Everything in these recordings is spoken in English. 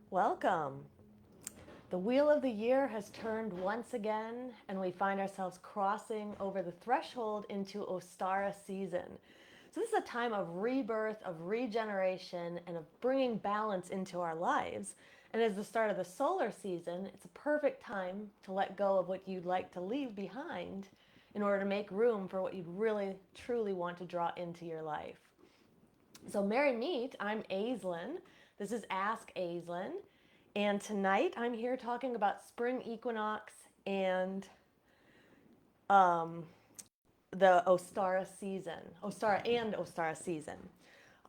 Welcome. The wheel of the year has turned once again, and we find ourselves crossing over the threshold into Ostara season. So, this is a time of rebirth, of regeneration, and of bringing balance into our lives. And as the start of the solar season, it's a perfect time to let go of what you'd like to leave behind in order to make room for what you'd really, truly want to draw into your life. So, Merry Meet, I'm Aislin. This is Ask Aislin. And tonight I'm here talking about Spring Equinox and the Ostara season.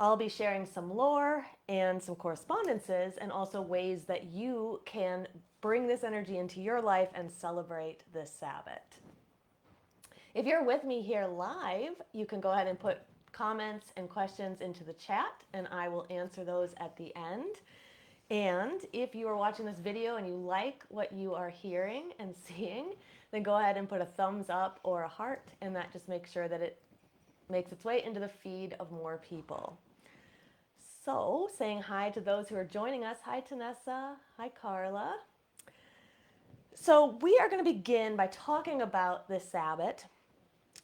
I'll be sharing some lore and some correspondences and also ways that you can bring this energy into your life and celebrate this Sabbath. If you're with me here live, you can go ahead and put comments and questions into the chat, and I will answer those at the end. And if you are watching this video and you like what you are hearing and seeing, then go ahead and put a thumbs up or a heart, and that just makes sure that it makes its way into the feed of more people. So, saying hi to those who are joining us. Hi, Tanessa. Hi, Carla. So, we are going to begin by talking about this Sabbath.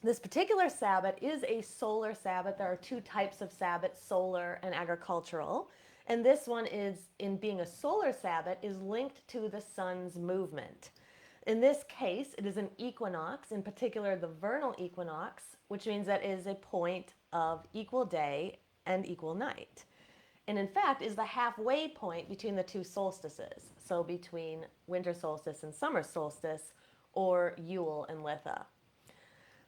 This particular Sabbath is a solar Sabbath. There are two types of Sabbath, solar and agricultural. And this one is, in being a solar Sabbath, is linked to the sun's movement. In this case, it is an equinox, in particular the vernal equinox, which means that it is a point of equal day and equal night. And in fact, is the halfway point between the two solstices. So between winter solstice and summer solstice, or Yule and Litha.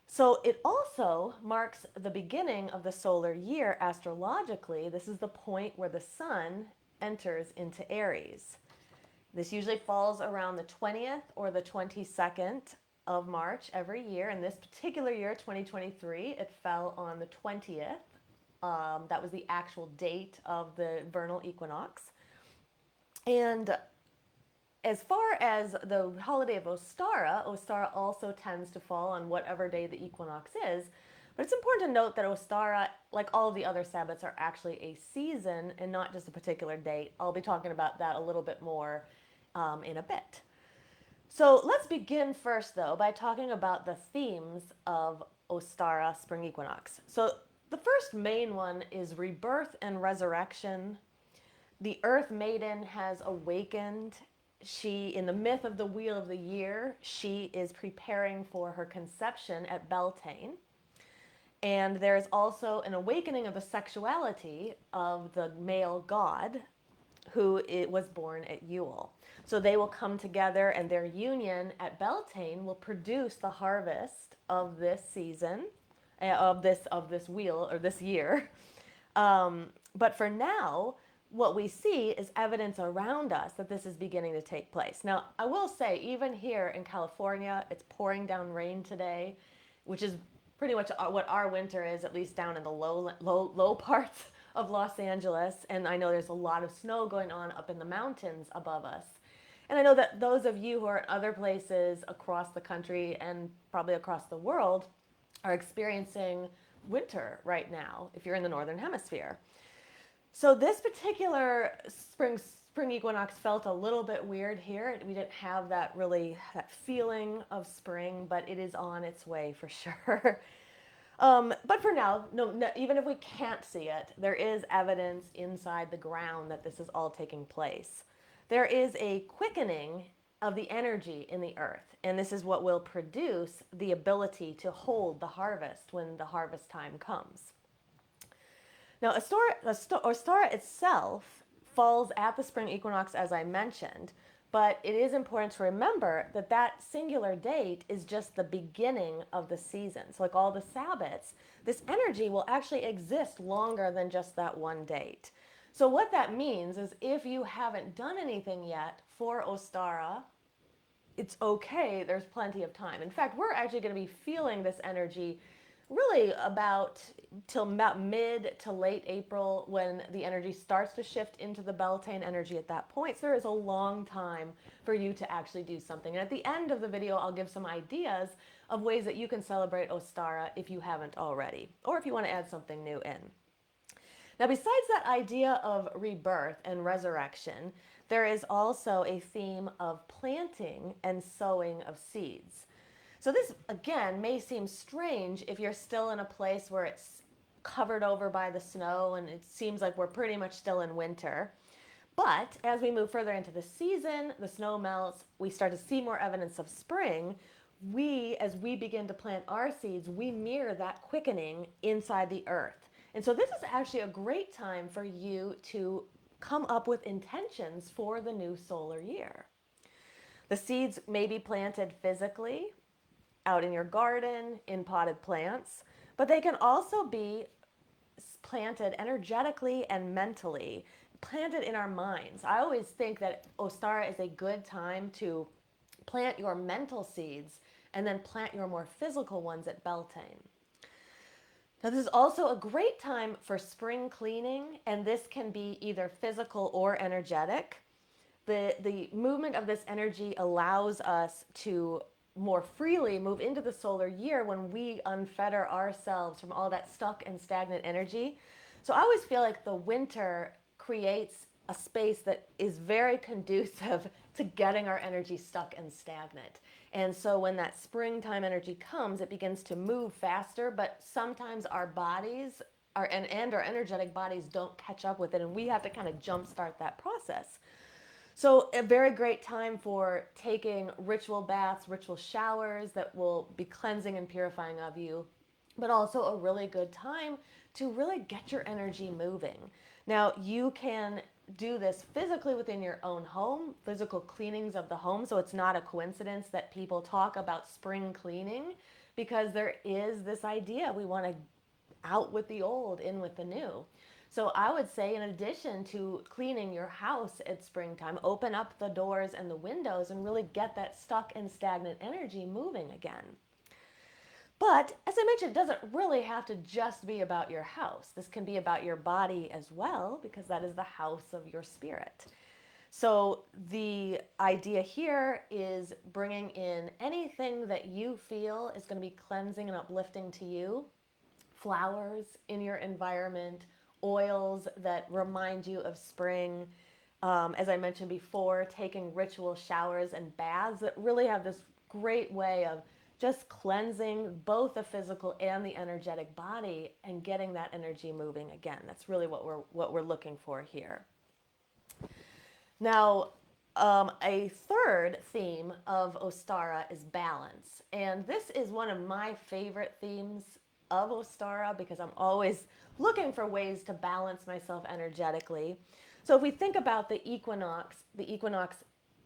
So it also marks the beginning of the solar year astrologically. This is the point where the sun enters into Aries. This usually falls around the 20th or the 22nd of March every year. In this particular year, 2023, it fell on the 20th. That was the actual date of the vernal equinox. And as far as the holiday of Ostara, Ostara also tends to fall on whatever day the equinox is. But it's important to note that Ostara, like all of the other Sabbats, are actually a season and not just a particular date. I'll be talking about that a little bit more in a bit. So let's begin first, though, by talking about the themes of Ostara Spring Equinox. So the first main one is rebirth and resurrection. The Earth Maiden has awakened. She, in the myth of the Wheel of the Year, she is preparing for her conception at Beltane. And there is also an awakening of the sexuality of the male god who it was born at Yule. So they will come together, and their union at Beltane will produce the harvest of this season, of this wheel or this year. But for now, what we see is evidence around us that this is beginning to take place. Now, I will say, even here in California, it's pouring down rain today, which is pretty much what our winter is, at least down in the low parts of Los Angeles. And I know there's a lot of snow going on up in the mountains above us. And I know that those of you who are in other places across the country and probably across the world are experiencing winter right now if you're in the northern hemisphere. So this particular spring equinox felt a little bit weird here. We didn't have that feeling of spring, but it is on its way for sure. But for now, no, even if we can't see it, there is evidence inside the ground that this is all taking place. There is a quickening of the energy in the earth, and this is what will produce the ability to hold the harvest when the harvest time comes. Now, Ostara itself falls at the spring equinox, as I mentioned, but it is important to remember that that singular date is just the beginning of the season. So, like all the Sabbats, this energy will actually exist longer than just that one date. So, what that means is if you haven't done anything yet for Ostara, it's okay. There's plenty of time. In fact, we're actually going to be feeling this energy really about mid to late April, when the energy starts to shift into the Beltane energy at that point. So there is a long time for you to actually do something. And at the end of the video, I'll give some ideas of ways that you can celebrate Ostara if you haven't already, or if you want to add something new in. Now, besides that idea of rebirth and resurrection, there is also a theme of planting and sowing of seeds. So, this again may seem strange if you're still in a place where it's covered over by the snow and it seems like we're pretty much still in winter. But as we move further into the season, the snow melts, we start to see more evidence of spring. As we begin to plant our seeds, we mirror that quickening inside the earth. And so this is actually a great time for you to come up with intentions for the new solar year. The seeds may be planted physically out in your garden, in potted plants, but they can also be planted energetically and mentally, planted in our minds. I always think that Ostara is a good time to plant your mental seeds and then plant your more physical ones at Beltane. Now, this is also a great time for spring cleaning, and this can be either physical or energetic. The movement of this energy allows us to more freely move into the solar year when we unfetter ourselves from all that stuck and stagnant energy. So I always feel like the winter creates a space that is very conducive to getting our energy stuck and stagnant. And so when that springtime energy comes, it begins to move faster, but sometimes our bodies and our energetic bodies don't catch up with it, and we have to kind of jumpstart that process. So a very great time for taking ritual baths, ritual showers that will be cleansing and purifying of you, but also a really good time to really get your energy moving. Now, you can do this physically within your own home, physical cleanings of the home. So it's not a coincidence that people talk about spring cleaning, because there is this idea we want to out with the old, in with the new. So I would say, in addition to cleaning your house at springtime, open up the doors and the windows and really get that stuck and stagnant energy moving again. But as I mentioned, it doesn't really have to just be about your house. This can be about your body as well, because that is the house of your spirit. So the idea here is bringing in anything that you feel is going to be cleansing and uplifting to you. Flowers in your environment, oils that remind you of spring. As I mentioned before, taking ritual showers and baths that really have this great way of just cleansing both the physical and the energetic body and getting that energy moving again. That's really what we're looking for here. Now, a third theme of Ostara is balance. And this is one of my favorite themes of Ostara, because I'm always looking for ways to balance myself energetically. So if we think about the equinox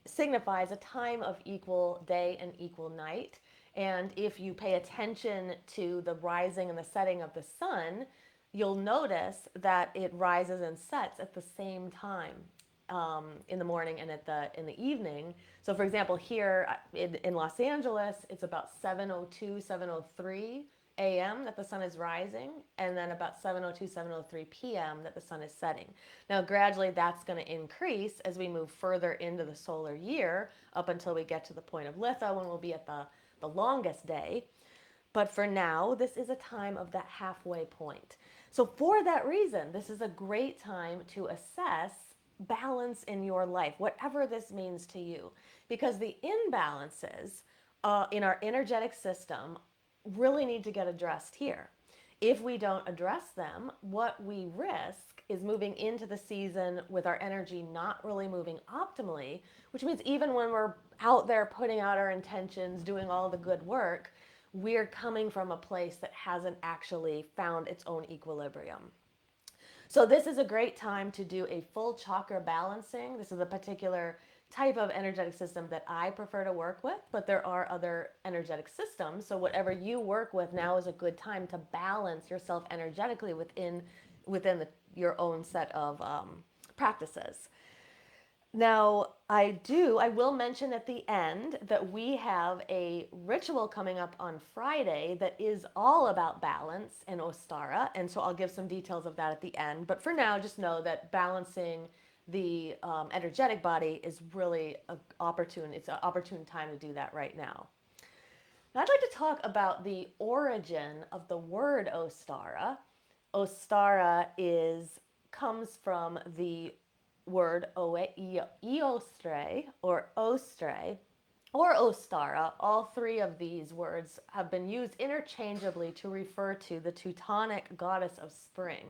signifies a time of equal day and equal night. And if you pay attention to the rising and the setting of the sun, you'll notice that it rises and sets at the same time. In the morning and in the evening. So for example, here in Los Angeles, it's about 7:02, 7:03 a.m. that the sun is rising, and then about 7:02, 7:03 p.m. that the sun is setting. Now, gradually that's going to increase as we move further into the solar year, up until we get to the point of Litha, when we'll be at the longest day. But for now, this is a time of that halfway point. So for that reason, this is a great time to assess balance in your life, whatever this means to you, because the imbalances in our energetic system really need to get addressed here. If we don't address them, what we risk is moving into the season with our energy not really moving optimally, which means even when we're out there putting out our intentions, doing all the good work, we're coming from a place that hasn't actually found its own equilibrium. So this is a great time to do a full chakra balancing. This is a particular type of energetic system that I prefer to work with, but there are other energetic systems. So whatever you work with, now is a good time to balance yourself energetically within your own set of practices. Now, I will mention at the end that we have a ritual coming up on Friday that is all about balance and Ostara, and so I'll give some details of that at the end. But for now, just know that balancing the energetic body is really it's an opportune time to do that right now. Now, I'd like to talk about the origin of the word Ostara. Ostara comes from the word eostre or ostre or Ostara. All three of these words have been used interchangeably to refer to the Teutonic goddess of spring.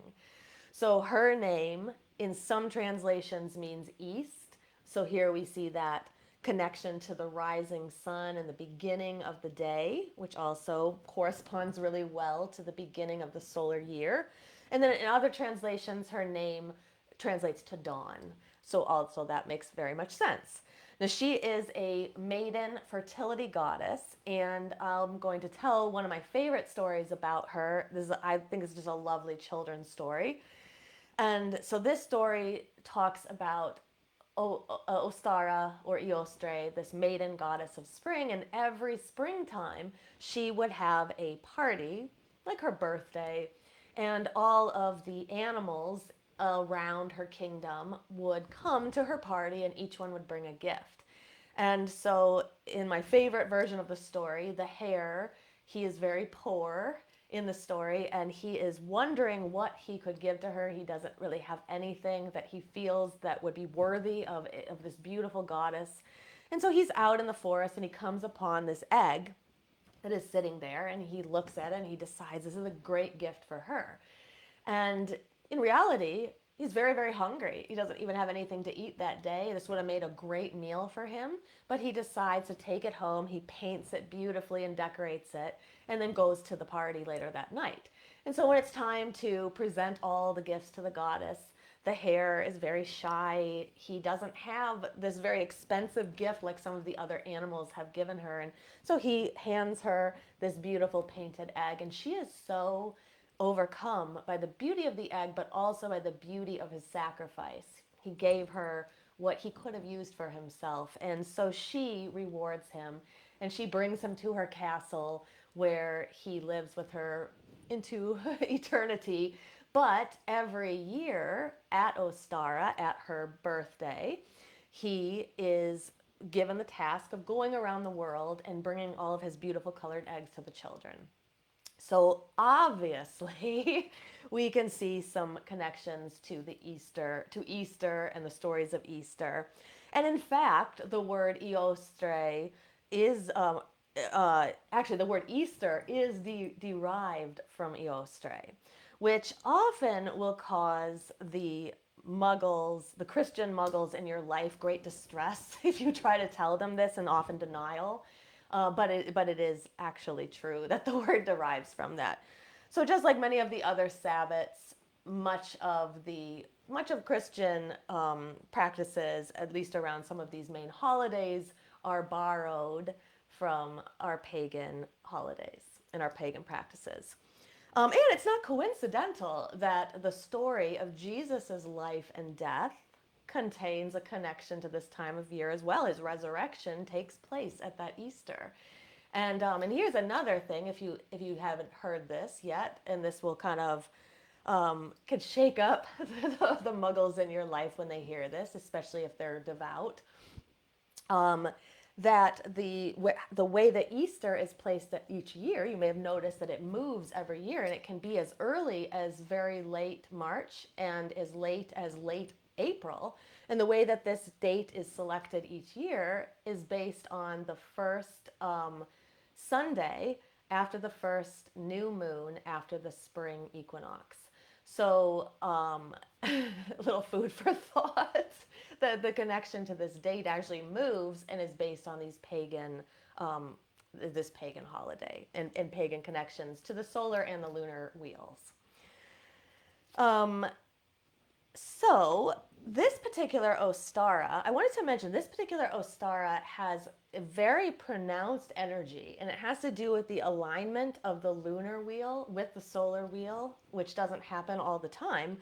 So her name in some translations means east. So here we see that connection to the rising sun and the beginning of the day, which also corresponds really well to the beginning of the solar year. And then in other translations, her name translates to dawn. So also that makes very much sense. Now, she is a maiden fertility goddess, and I'm going to tell one of my favorite stories about her. I think it's just a lovely children's story. And so this story talks about Ostara or Eostre, this maiden goddess of spring, and every springtime she would have a party, like her birthday, and all of the animals around her kingdom would come to her party and each one would bring a gift. And so in my favorite version of the story, the hare, he is very poor in the story and he is wondering what he could give to her. He doesn't really have anything that he feels that would be worthy of this beautiful goddess. And so he's out in the forest and he comes upon this egg that is sitting there and he looks at it and he decides this is a great gift for her. And in reality, he's very, very hungry. He doesn't even have anything to eat that day. This would have made a great meal for him, but he decides to take it home. He paints it beautifully and decorates it, and then goes to the party later that night. And so when it's time to present all the gifts to the goddess, the hare is very shy. He doesn't have this very expensive gift like some of the other animals have given her. And so he hands her this beautiful painted egg, and she is so overcome by the beauty of the egg, but also by the beauty of his sacrifice. He gave her what he could have used for himself. And so she rewards him and she brings him to her castle where he lives with her into eternity. But every year at Ostara, at her birthday, he is given the task of going around the world and bringing all of his beautiful colored eggs to the children. So obviously, we can see some connections to Easter and the stories of Easter. And in fact, the word Eostre is actually the word Easter is derived from Eostre, which often will cause the muggles, the Christian muggles in your life, great distress if you try to tell them this, and often denial. But it is actually true that the word derives from that. So just like many of the other Sabbats, much of Christian practices, at least around some of these main holidays, are borrowed from our pagan holidays and our pagan practices. And it's not coincidental that the story of Jesus's life and death contains a connection to this time of year as well. His resurrection takes place at that Easter. And here's another thing, if you haven't heard this yet, and this will kind of could shake up the muggles in your life when they hear this, especially if they're devout. That the way that Easter is placed each year, you may have noticed that it moves every year, and it can be as early as very late March and as late April. And the way that this date is selected each year is based on the first Sunday after the first new moon after the spring equinox. So a little food for thought. The connection to this date actually moves and is based on these this pagan holiday and pagan connections to the solar and the lunar wheels. So this particular Ostara, I wanted to mention this particular Ostara has a very pronounced energy, and it has to do with the alignment of the lunar wheel with the solar wheel, which doesn't happen all the time.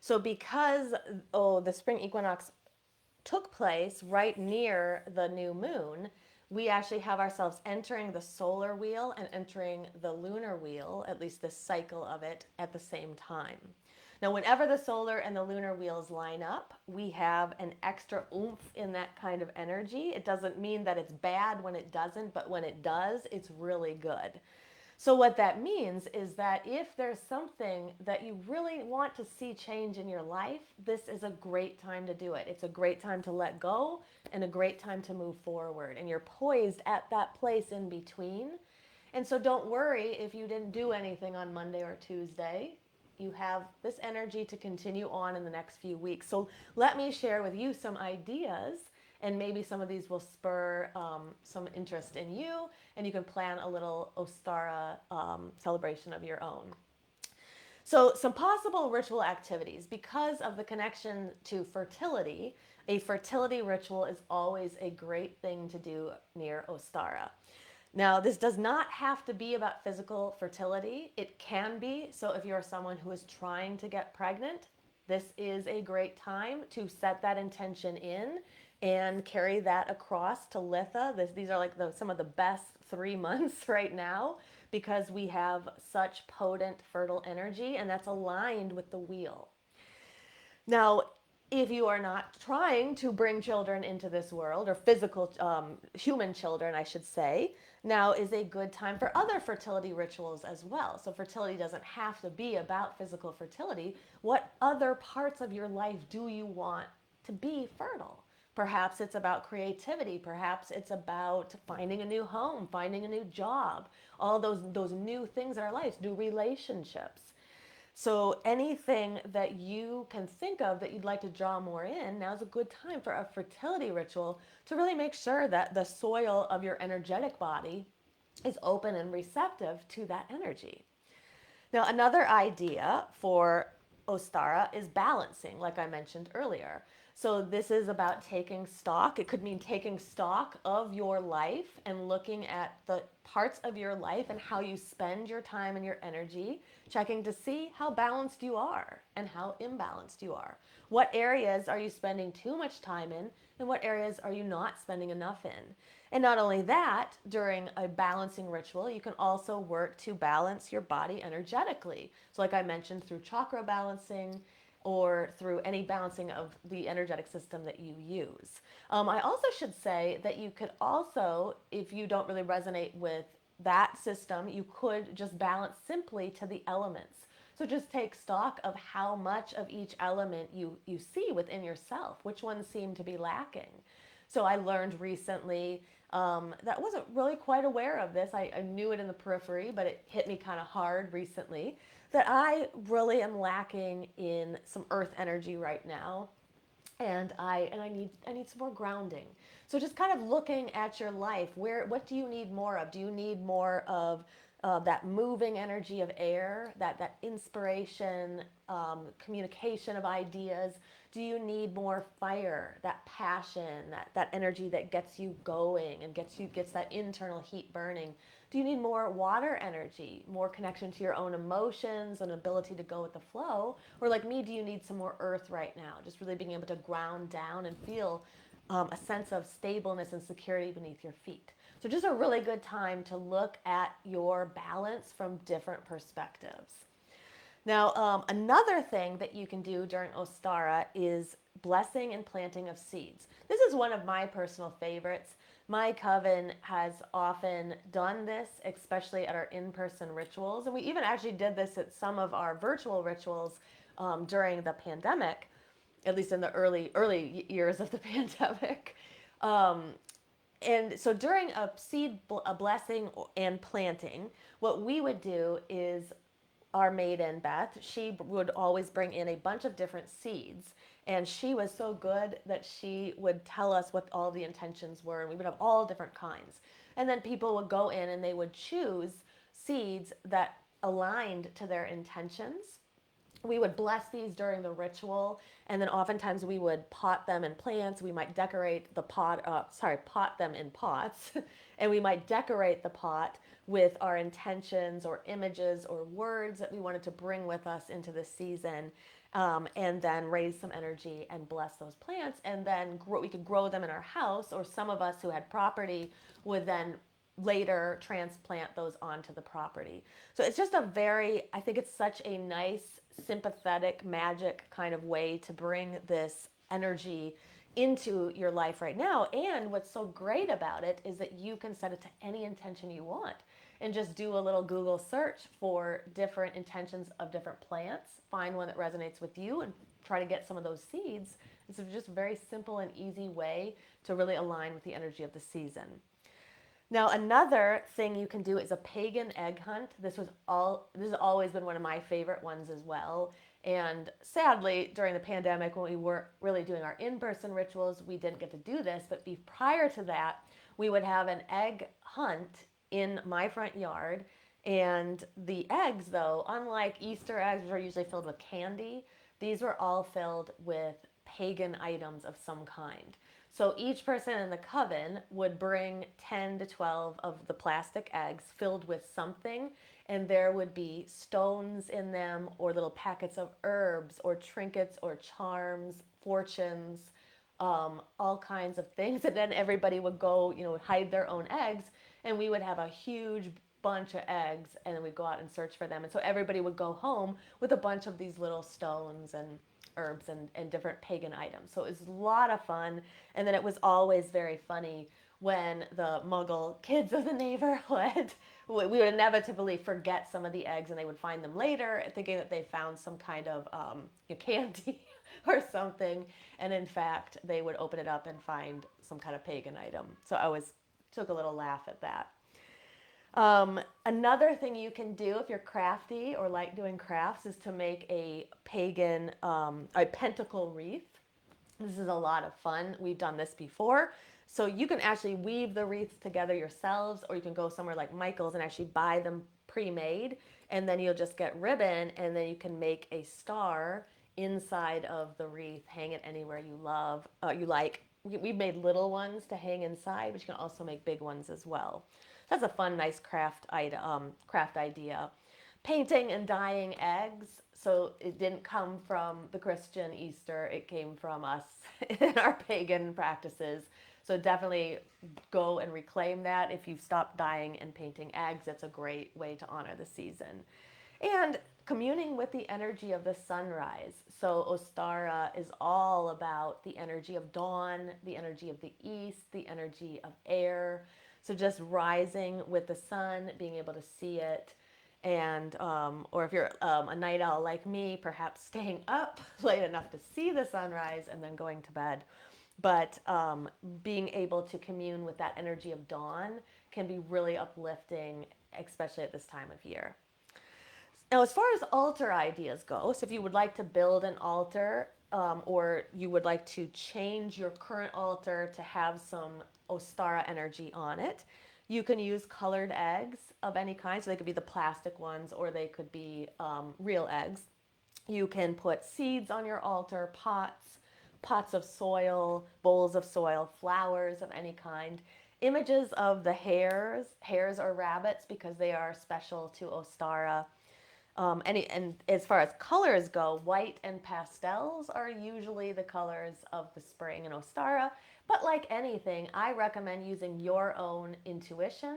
So because the spring equinox took place right near the new moon, we actually have ourselves entering the solar wheel and entering the lunar wheel, at least the cycle of it, at the same time. Now, whenever the solar and the lunar wheels line up, we have an extra oomph in that kind of energy. It doesn't mean that it's bad when it doesn't, but when it does, it's really good. So what that means is that if there's something that you really want to see change in your life, this is a great time to do it. It's a great time to let go and a great time to move forward. And you're poised at that place in between. And so don't worry if you didn't do anything on Monday or Tuesday. You have this energy to continue on in the next few weeks. So let me share with you some ideas, and maybe some of these will spur some interest in you, and you can plan a little Ostara celebration of your own. So, some possible ritual activities. Because of the connection to fertility, a fertility ritual is always a great thing to do near Ostara. Now, this does not have to be about physical fertility. It can be. So, if you're someone who is trying to get pregnant, this is a great time to set that intention in and carry that across to Litha. These are like some of the best 3 months right now because we have such potent fertile energy, and that's aligned with the wheel. Now, if you are not trying to bring children into this world, or physical human children, I should say, now is a good time for other fertility rituals as well. So fertility doesn't have to be about physical fertility. What other parts of your life do you want to be fertile? Perhaps it's about creativity. Perhaps it's about finding a new home, finding a new job, all those new things in our lives, new relationships. So anything that you can think of that you'd like to draw more in, now's a good time for a fertility ritual to really make sure that the soil of your energetic body is open and receptive to that energy. Now, another idea for Ostara is balancing, like I mentioned earlier. So, this is about taking stock. It could mean taking stock of your life and looking at the parts of your life and how you spend your time and your energy, checking to see how balanced you are and how imbalanced you are. What areas are you spending too much time in, and what areas are you not spending enough in? And not only that, during a balancing ritual, you can also work to balance your body energetically. So, like I mentioned, through chakra balancing or through any balancing of the energetic system that you use. I also should say that you could also, if you don't really resonate with that system, you could just balance simply to the elements. So just take stock of how much of each element you see within yourself, which ones seem to be lacking. So I learned recently that I wasn't really quite aware of this. I knew it in the periphery, but it hit me kind of hard recently that I really am lacking in some earth energy right now. And I need some more grounding. So just kind of looking at your life, what do you need more of? Do you need more of that moving energy of air, that inspiration, communication of ideas? Do you need more fire, that passion, that energy that gets you going and gets that internal heat burning? Do you need more water energy, more connection to your own emotions and ability to go with the flow? Or like me, do you need some more earth right now? Just really being able to ground down and feel a sense of stableness and security beneath your feet. So just a really good time to look at your balance from different perspectives. Now, another thing that you can do during Ostara is blessing and planting of seeds. This is one of my personal favorites. My coven has often done this, especially at our in-person rituals. And we even actually did this at some of our virtual rituals during the pandemic, at least in the early years of the pandemic. And so during a blessing and planting, what we would do is our maiden, Beth, she would always bring in a bunch of different seeds. And she was so good that she would tell us what all the intentions were, and we would have all different kinds. And then people would go in and they would choose seeds that aligned to their intentions. We would bless these during the ritual, and then oftentimes we would pot them in plants. We might decorate the pot them in pots, and we might decorate the pot with our intentions or images or words that we wanted to bring with us into the season, and then raise some energy and bless those plants. And then we could grow them in our house, or some of us who had property would then later transplant those onto the property. So it's just I think it's such a nice, sympathetic, magic kind of way to bring this energy into your life right now. And what's so great about it is that you can set it to any intention you want. and just do a little Google search for different intentions of different plants. Find one that resonates with you and try to get some of those seeds. It's just a very simple and easy way to really align with the energy of the season. Now, another thing you can do is a pagan egg hunt. This has always been one of my favorite ones as well. And sadly, during the pandemic, when we weren't really doing our in-person rituals, we didn't get to do this. But prior to that, we would have an egg hunt in my front yard. And the eggs, though, unlike Easter eggs, which are usually filled with candy, these were all filled with pagan items of some kind. So each person in the coven would bring 10 to 12 of the plastic eggs filled with something, and there would be stones in them, or little packets of herbs, or trinkets, or charms, fortunes, all kinds of things. And then everybody would go, hide their own eggs, and we would have a huge bunch of eggs, and then we'd go out and search for them. And so everybody would go home with a bunch of these little stones and herbs and different pagan items. So it was a lot of fun. And then it was always very funny when the Muggle kids of the neighborhood, we would inevitably forget some of the eggs, and they would find them later thinking that they found some kind of candy or something. And in fact, they would open it up and find some kind of pagan item. So I always took a little laugh at that. Another thing you can do if you're crafty or like doing crafts is to make a pagan, a pentacle wreath. This is a lot of fun. We've done this before. So you can actually weave the wreaths together yourselves, or you can go somewhere like Michael's and actually buy them pre-made, and then you'll just get ribbon, and then you can make a star inside of the wreath, hang it anywhere you love, you like. We've made little ones to hang inside, but you can also make big ones as well. That's a fun, nice craft idea. Painting and dyeing eggs. So it didn't come from the Christian Easter. It came from us in our pagan practices. So definitely go and reclaim that. If you've stopped dyeing and painting eggs, that's a great way to honor the season. And communing with the energy of the sunrise. So Ostara is all about the energy of dawn, the energy of the east, the energy of air. So just rising with the sun, being able to see it, and or if you're a night owl like me, perhaps staying up late enough to see the sunrise and then going to bed. But being able to commune with that energy of dawn can be really uplifting, especially at this time of year. Now, as far as altar ideas go, so if you would like to build an altar, or you would like to change your current altar to have some Ostara energy on it, you can use colored eggs of any kind. So they could be the plastic ones, or they could be real eggs. You can put seeds on your altar, pots of soil, bowls of soil, flowers of any kind, images of the hares or rabbits, because they are special to Ostara. And as far as colors go, white and pastels are usually the colors of the spring in Ostara. But like anything, I recommend using your own intuition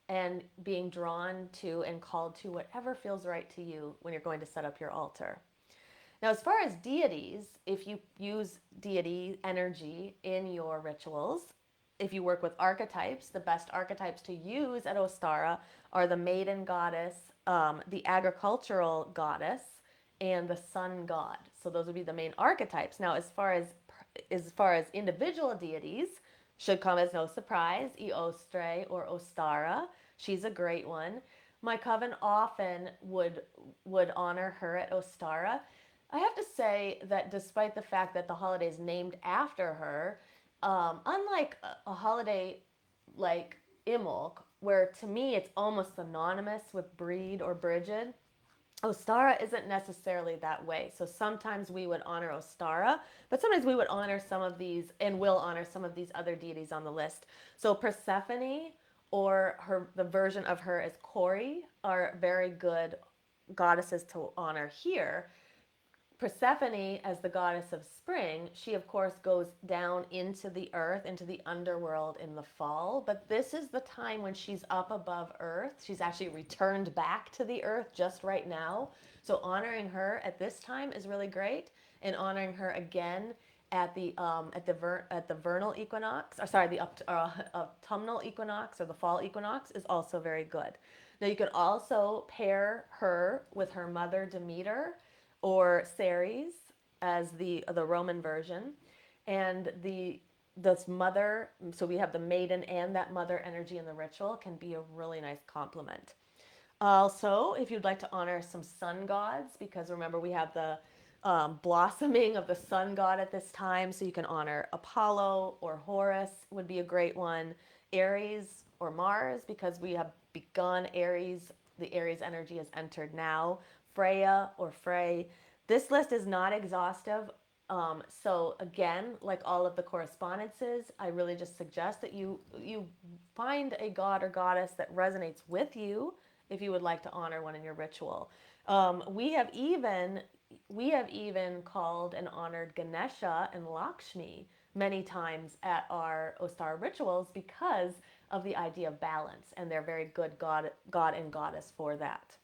and being drawn to and called to whatever feels right to you when you're going to set up your altar. Now, as far as deities, if you use deity energy in your rituals, if you work with archetypes, the best archetypes to use at Ostara are the maiden goddess, the agricultural goddess, and the sun god. So those would be the main archetypes. Now, as far as individual deities, should come as no surprise, Eostre or Ostara. She's a great one. My coven often would honor her at Ostara. I have to say that despite the fact that the holiday is named after her, unlike a holiday like Imbolc, where to me it's almost synonymous with Breed or Brigid, Ostara isn't necessarily that way. So sometimes we would honor Ostara, but sometimes we would honor some of these, and will honor some of these other deities on the list. So Persephone, or the version of her as Cori, are very good goddesses to honor here. Persephone, as the goddess of spring, she of course goes down into the earth, into the underworld in the fall. But this is the time when she's up above earth. She's actually returned back to the earth just right now. So honoring her at this time is really great, and honoring her again at the vernal equinox, or sorry, the autumnal equinox or the fall equinox is also very good. Now you can also pair her with her mother Demeter or Ceres as the Roman version, and this mother. So we have the maiden and that mother energy in the ritual can be a really nice complement. Also, if you'd like to honor some sun gods, because remember we have the blossoming of the sun god at this time, so you can honor Apollo or Horus would be a great one. Aries or Mars, because we have begun Aries, the Aries energy has entered now. Freya or Frey. This list is not exhaustive. So again, like all of the correspondences, I really just suggest that you find a god or goddess that resonates with you if you would like to honor one in your ritual. We have even called and honored Ganesha and Lakshmi many times at our Ostara rituals because of the idea of balance, and they're very good god and goddess for that.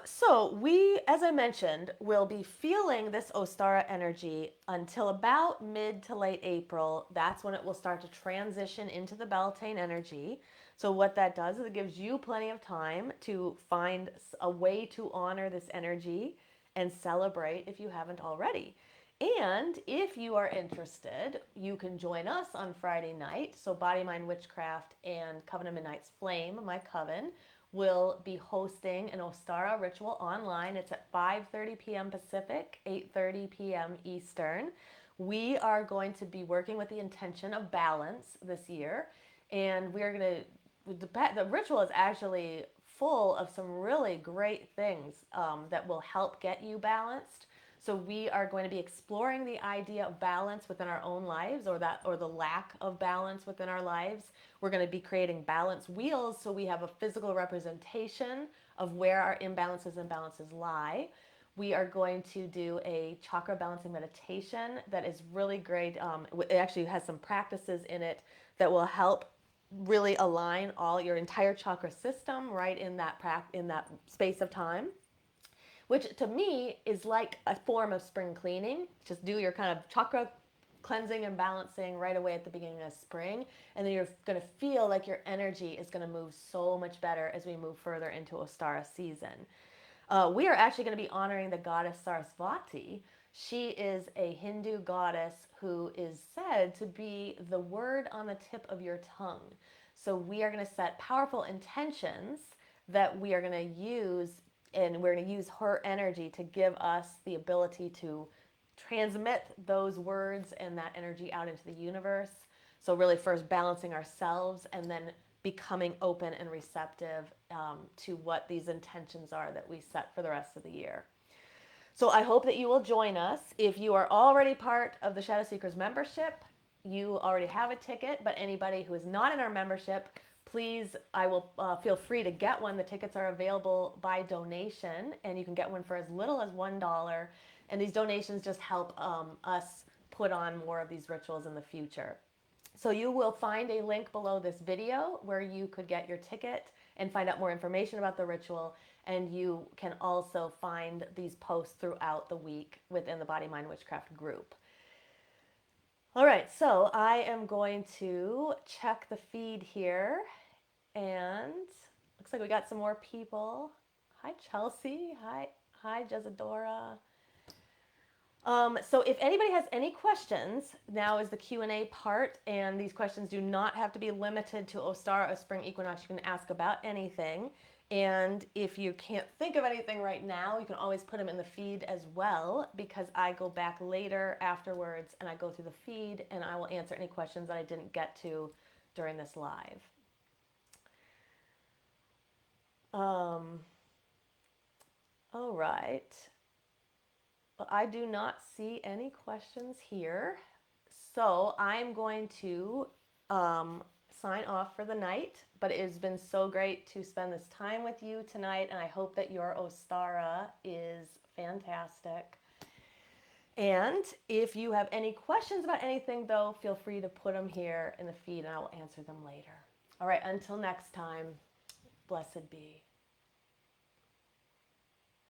So we, as I mentioned, will be feeling this Ostara energy until about mid to late April. That's when it will start to transition into the Beltane energy. So what that does is it gives you plenty of time to find a way to honor this energy and celebrate if you haven't already. And if you are interested, you can join us on Friday night. So Body, Mind, Witchcraft and Coven of Midnight's Flame, my coven, will be hosting an Ostara ritual online. It's at 5:30 p.m. Pacific, 8:30 p.m. Eastern. We are going to be working with the intention of balance this year, and we are going to, the ritual is actually full of some really great things that will help get you balanced. So we are going to be exploring the idea of balance within our own lives, or the lack of balance within our lives. We're going to be creating balance wheels, so we have a physical representation of where our imbalances and balances lie. We are going to do a chakra balancing meditation that is really great. It actually has some practices in it that will help really align all your entire chakra system right in that space of time, which to me is like a form of spring cleaning. Just do your kind of chakra cleansing and balancing right away at the beginning of spring, and then you're going to feel like your energy is going to move so much better as we move further into Ostara season. We are actually going to be honoring the goddess Sarasvati. She is a Hindu goddess who is said to be the word on the tip of your tongue. So we are going to set powerful intentions that we are going to use, and we're going to use her energy to give us the ability to transmit those words and that energy out into the universe. So really first balancing ourselves and then becoming open and receptive to what these intentions are that we set for the rest of the year. So I hope that you will join us. If you are already part of the Shadow Seekers membership, you already have a ticket, but anybody who is not in our membership, please, I will feel free to get one. The tickets are available by donation, and you can get one for as little as $1. And these donations just help us put on more of these rituals in the future. So you will find a link below this video where you could get your ticket and find out more information about the ritual. And you can also find these posts throughout the week within the Body, Mind, Witchcraft group. All right, so I am going to check the feed here, and looks like we got some more people. Hi, Chelsea. Hi, Jezadora. So if anybody has any questions, now is the Q&A part, and these questions do not have to be limited to Ostara or Spring Equinox. You can ask about anything. And if you can't think of anything right now, you can always put them in the feed as well, because I go back later afterwards and I go through the feed and I will answer any questions that I didn't get to during this live. All right. Well, I do not see any questions here. So I'm going to sign off for the night, but it has been so great to spend this time with you tonight, and I hope that your Ostara is fantastic. And if you have any questions about anything, though, feel free to put them here in the feed and I will answer them later. All right, until next time, blessed be.